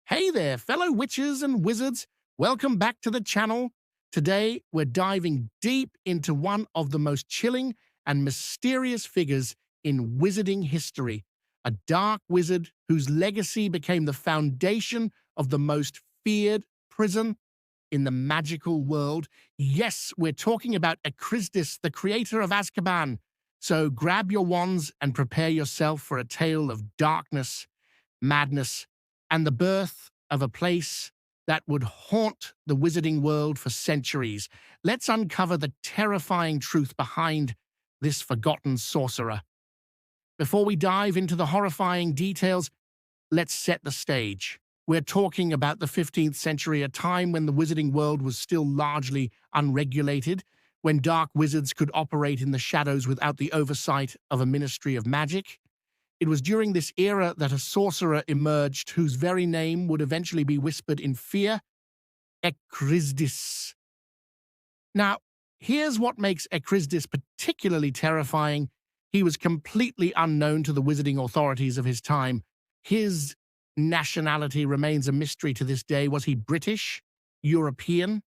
Hey there, fellow witches and wizards. Welcome back to the channel. Today, we're diving deep into one of the most chilling and mysterious figures in wizarding history, a dark wizard whose legacy became the foundation of the most feared prison in the magical world. Yes, we're talking about Ekrizdis, the creator of Azkaban. So grab your wands and prepare yourself for a tale of darkness, madness, and the birth of a place that would haunt the wizarding world for centuries. Let's uncover the terrifying truth behind this forgotten sorcerer. Before we dive into the horrifying details, let's set the stage. We're talking about the 15th century, a time when the wizarding world was still largely unregulated, when dark wizards could operate in the shadows without the oversight of a ministry of magic. It was during this era that a sorcerer emerged whose very name would eventually be whispered in fear: Ekrizdis. Now, here's what makes Ekrizdis particularly terrifying. He was completely unknown to the wizarding authorities of his time. His nationality remains a mystery to this day. Was he British? European?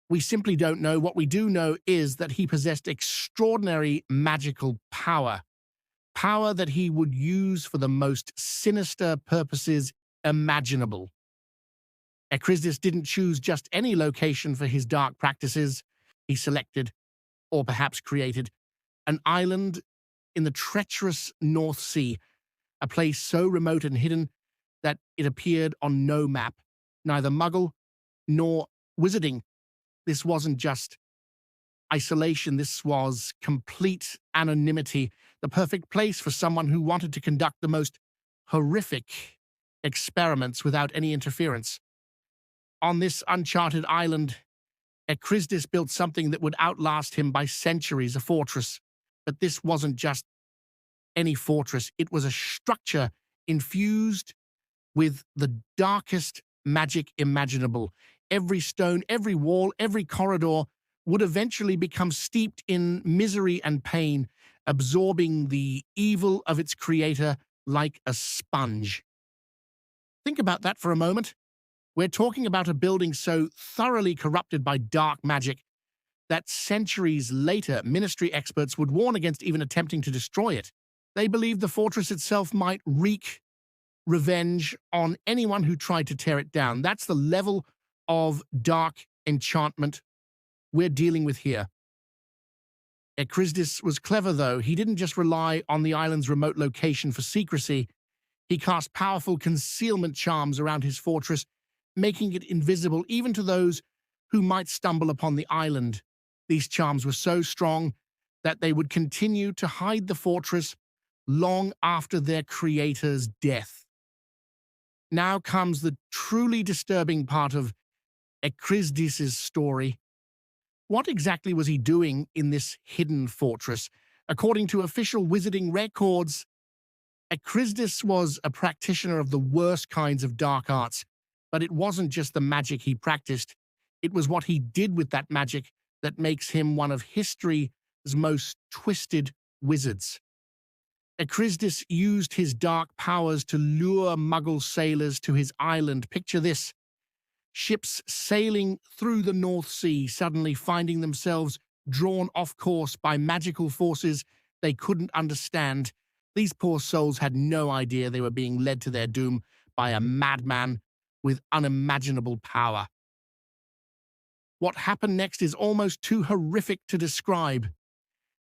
We simply don't know. What we do know is that he possessed extraordinary magical power. Power that he would use for the most sinister purposes imaginable. Ekrizdis didn't choose just any location for his dark practices. He selected, or perhaps created, an island in the treacherous North Sea, a place so remote and hidden that it appeared on no map, neither Muggle nor wizarding. This wasn't just isolation, this was complete anonymity, the perfect place for someone who wanted to conduct the most horrific experiments without any interference. On this uncharted island, Ekrizdis built something that would outlast him by centuries, a fortress. But this wasn't just any fortress, it was a structure infused with the darkest magic imaginable. Every stone, every wall, every corridor would eventually become steeped in misery and pain, absorbing the evil of its creator like a sponge. Think about that for a moment. We're talking about a building so thoroughly corrupted by dark magic that centuries later, ministry experts would warn against even attempting to destroy it. They believed the fortress itself might wreak revenge on anyone who tried to tear it down. That's the level of dark enchantment we're dealing with here. Ekrizdis was clever, though. He didn't just rely on the island's remote location for secrecy. He cast powerful concealment charms around his fortress, making it invisible even to those who might stumble upon the island. These charms were so strong that they would continue to hide the fortress long after their creator's death. Now comes the truly disturbing part of Ekrizdis' story. What exactly was he doing in this hidden fortress? According to official wizarding records, Ekrizdis was a practitioner of the worst kinds of dark arts, but it wasn't just the magic he practiced. It was what he did with that magic that makes him one of history's most twisted wizards. Ekrizdis used his dark powers to lure Muggle sailors to his island. Picture this: ships sailing through the North Sea, suddenly finding themselves drawn off course by magical forces they couldn't understand. These poor souls had no idea they were being led to their doom by a madman with unimaginable power. What happened next is almost too horrific to describe.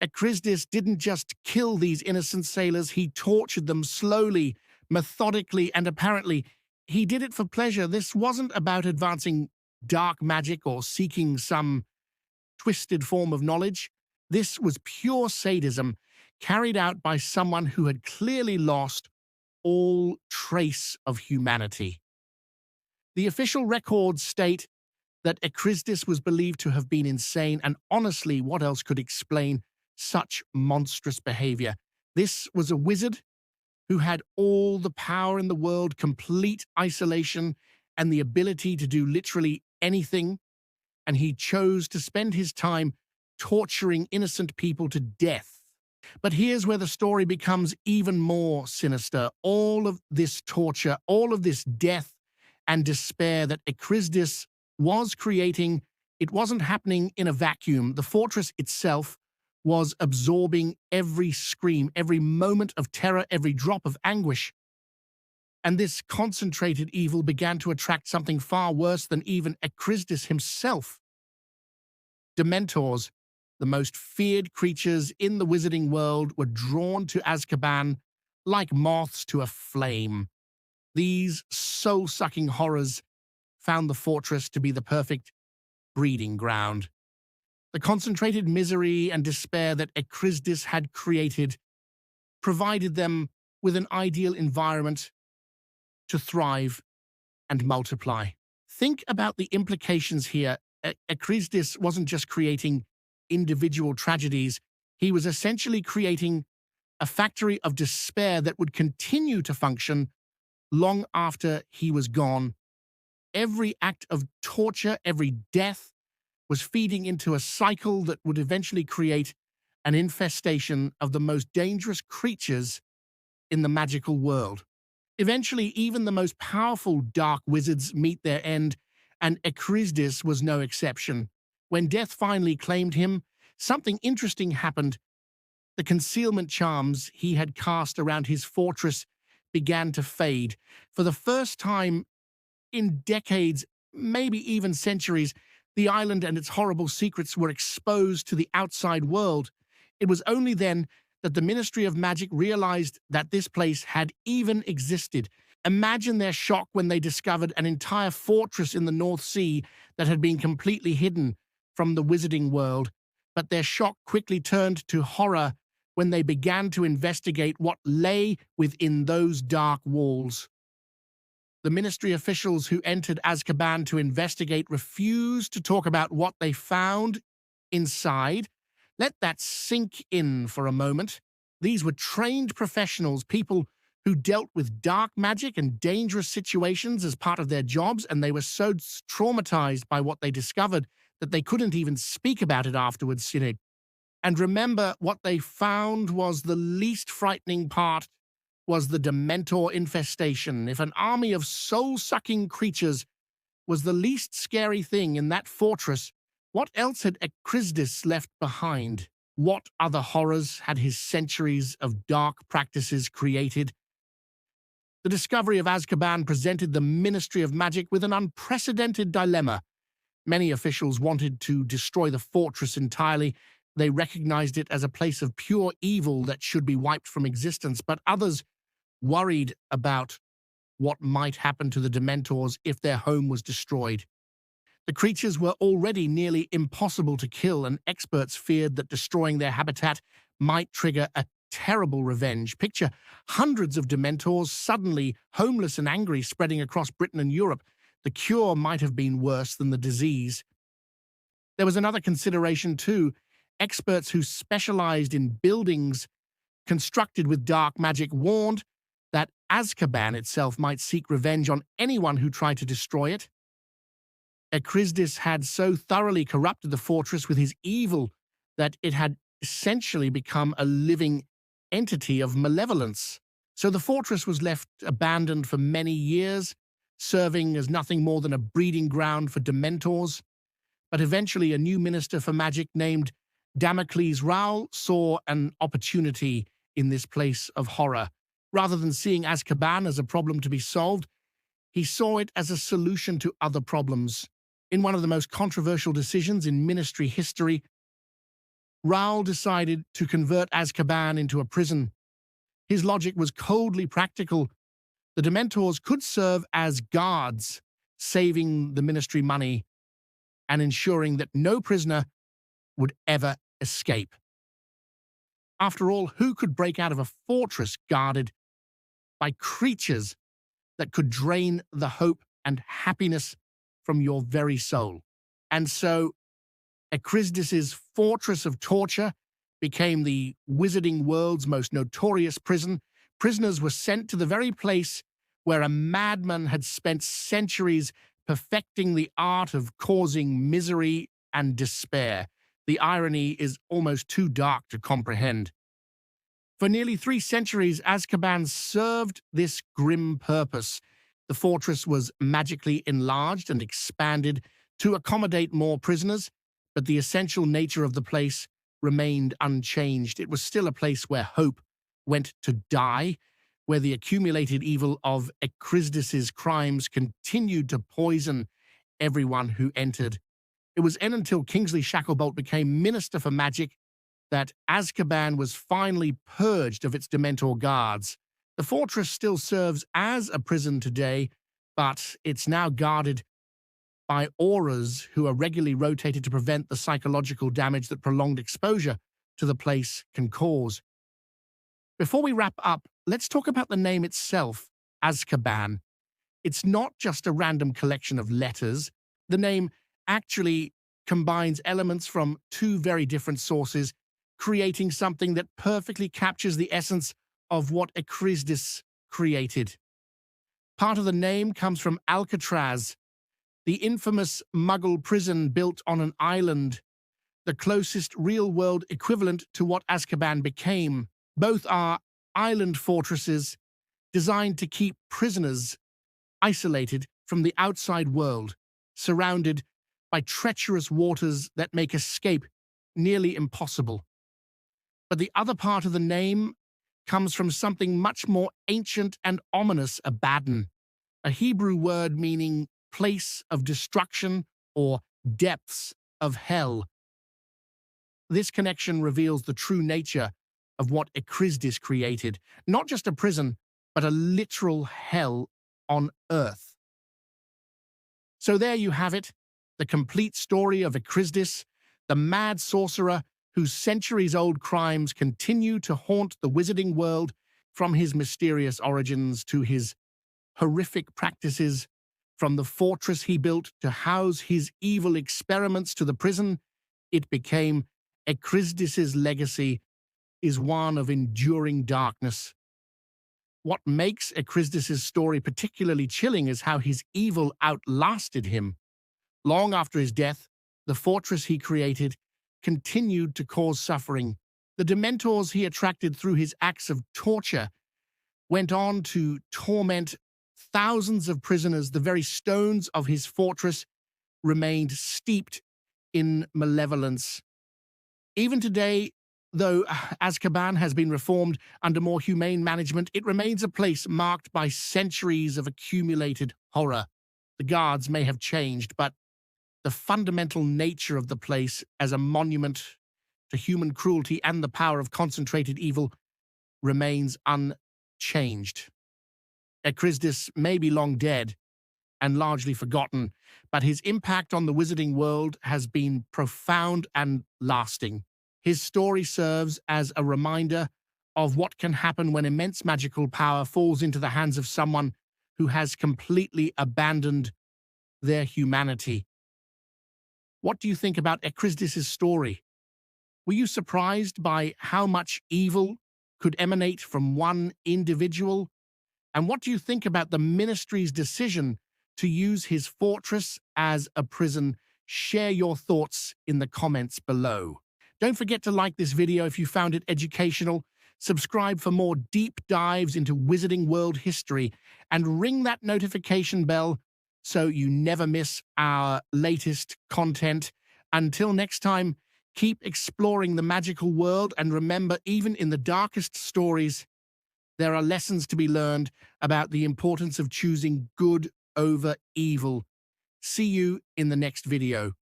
Ekrizdis didn't just kill these innocent sailors, he tortured them slowly, methodically, and apparently he did it for pleasure. This wasn't about advancing dark magic or seeking some twisted form of knowledge. This was pure sadism, carried out by someone who had clearly lost all trace of humanity. The official records state that Ekrizdis was believed to have been insane, and honestly, what else could explain such monstrous behavior? This was a wizard who had all the power in the world, complete isolation, and the ability to do literally anything, and he chose to spend his time torturing innocent people to death. But here's where the story becomes even more sinister. All of this torture, all of this death, and despair that Ekrizdis was creating, it wasn't happening in a vacuum. The fortress itself was absorbing every scream, every moment of terror, every drop of anguish. And this concentrated evil began to attract something far worse than even Ekrizdis himself. Dementors, the most feared creatures in the wizarding world, were drawn to Azkaban like moths to a flame. These soul-sucking horrors found the fortress to be the perfect breeding ground. The concentrated misery and despair that Ekrizdis had created provided them with an ideal environment to thrive and multiply. Think about the implications here. Ekrizdis wasn't just creating individual tragedies, he was essentially creating a factory of despair that would continue to function long after he was gone. Every act of torture, every death, was feeding into a cycle that would eventually create an infestation of the most dangerous creatures in the magical world. Eventually, even the most powerful dark wizards meet their end, and Ekrizdis was no exception. When death finally claimed him, something interesting happened. The concealment charms he had cast around his fortress began to fade. For the first time in decades, maybe even centuries, the island and its horrible secrets were exposed to the outside world. It was only then that the Ministry of Magic realized that this place had even existed. Imagine their shock when they discovered an entire fortress in the North Sea that had been completely hidden from the wizarding world. But their shock quickly turned to horror when they began to investigate what lay within those dark walls. The ministry officials who entered Azkaban to investigate refused to talk about what they found inside. Let that sink in for a moment. These were trained professionals, people who dealt with dark magic and dangerous situations as part of their jobs, and they were so traumatized by what they discovered that they couldn't even speak about it afterwards. And remember, what they found was the least frightening part was the Dementor infestation. If an army of soul-sucking creatures was the least scary thing in that fortress, what else had Ekrizdis left behind? What other horrors had his centuries of dark practices created? The discovery of Azkaban presented the Ministry of Magic with an unprecedented dilemma. Many officials wanted to destroy the fortress entirely. They recognized it as a place of pure evil that should be wiped from existence, but others worried about what might happen to the Dementors if their home was destroyed. The creatures were already nearly impossible to kill, and experts feared that destroying their habitat might trigger a terrible revenge. Picture hundreds of Dementors suddenly homeless and angry spreading across Britain and Europe. The cure might have been worse than the disease. There was another consideration too. Experts who specialized in buildings constructed with dark magic warned that Azkaban itself might seek revenge on anyone who tried to destroy it. Ekrizdis had so thoroughly corrupted the fortress with his evil that it had essentially become a living entity of malevolence. So the fortress was left abandoned for many years, serving as nothing more than a breeding ground for Dementors. But eventually a new minister for magic named Damocles Raoul saw an opportunity in this place of horror. Rather than seeing Azkaban as a problem to be solved, he saw it as a solution to other problems. In one of the most controversial decisions in ministry history, Raoul decided to convert Azkaban into a prison. His logic was coldly practical. The Dementors could serve as guards, saving the ministry money and ensuring that no prisoner would ever escape. After all, who could break out of a fortress guarded by creatures that could drain the hope and happiness from your very soul? And so Ekrizdis's fortress of torture became the wizarding world's most notorious prison. Prisoners were sent to the very place where a madman had spent centuries perfecting the art of causing misery and despair. The irony is almost too dark to comprehend. For nearly 3 centuries, Azkaban served this grim purpose. The fortress was magically enlarged and expanded to accommodate more prisoners, but the essential nature of the place remained unchanged. It was still a place where hope went to die, where the accumulated evil of Ekrizdis's crimes continued to poison everyone who entered. It was until Kingsley Shacklebolt became Minister for Magic that Azkaban was finally purged of its Dementor guards. The fortress still serves as a prison today, but it's now guarded by auras who are regularly rotated to prevent the psychological damage that prolonged exposure to the place can cause. Before we wrap up, let's talk about the name itself, Azkaban. It's not just a random collection of letters. The name actually combines elements from two very different sources, creating something that perfectly captures the essence of what Ekrizdis created. Part of the name comes from Alcatraz, the infamous Muggle prison built on an island, the closest real-world equivalent to what Azkaban became. Both are island fortresses designed to keep prisoners isolated from the outside world, surrounded by treacherous waters that make escape nearly impossible. But the other part of the name comes from something much more ancient and ominous, Abaddon, a Hebrew word meaning place of destruction or depths of hell. This connection reveals the true nature of what Ekrizdis created, not just a prison, but a literal hell on Earth. So there you have it, the complete story of Ekrizdis, the mad sorcerer whose centuries-old crimes continue to haunt the wizarding world, from his mysterious origins to his horrific practices, from the fortress he built to house his evil experiments to the prison it became. Ekrizdis's legacy is one of enduring darkness. What makes Ekrizdis's story particularly chilling is how his evil outlasted him. Long after his death, the fortress he created continued to cause suffering. The Dementors he attracted through his acts of torture went on to torment thousands of prisoners. The very stones of his fortress remained steeped in malevolence. Even today, though Azkaban has been reformed under more humane management, it remains a place marked by centuries of accumulated horror. The guards may have changed, but the fundamental nature of the place as a monument to human cruelty and the power of concentrated evil remains unchanged. Ekrizdis may be long dead and largely forgotten, but his impact on the wizarding world has been profound and lasting. His story serves as a reminder of what can happen when immense magical power falls into the hands of someone who has completely abandoned their humanity. What do you think about Ekrizdis' story? Were you surprised by how much evil could emanate from one individual? And what do you think about the ministry's decision to use his fortress as a prison? Share your thoughts in the comments below. Don't forget to like this video if you found it educational, subscribe for more deep dives into Wizarding World history, and ring that notification bell so you never miss our latest content. Until next time, keep exploring the magical world, and remember, even in the darkest stories, there are lessons to be learned about the importance of choosing good over evil. See you in the next video.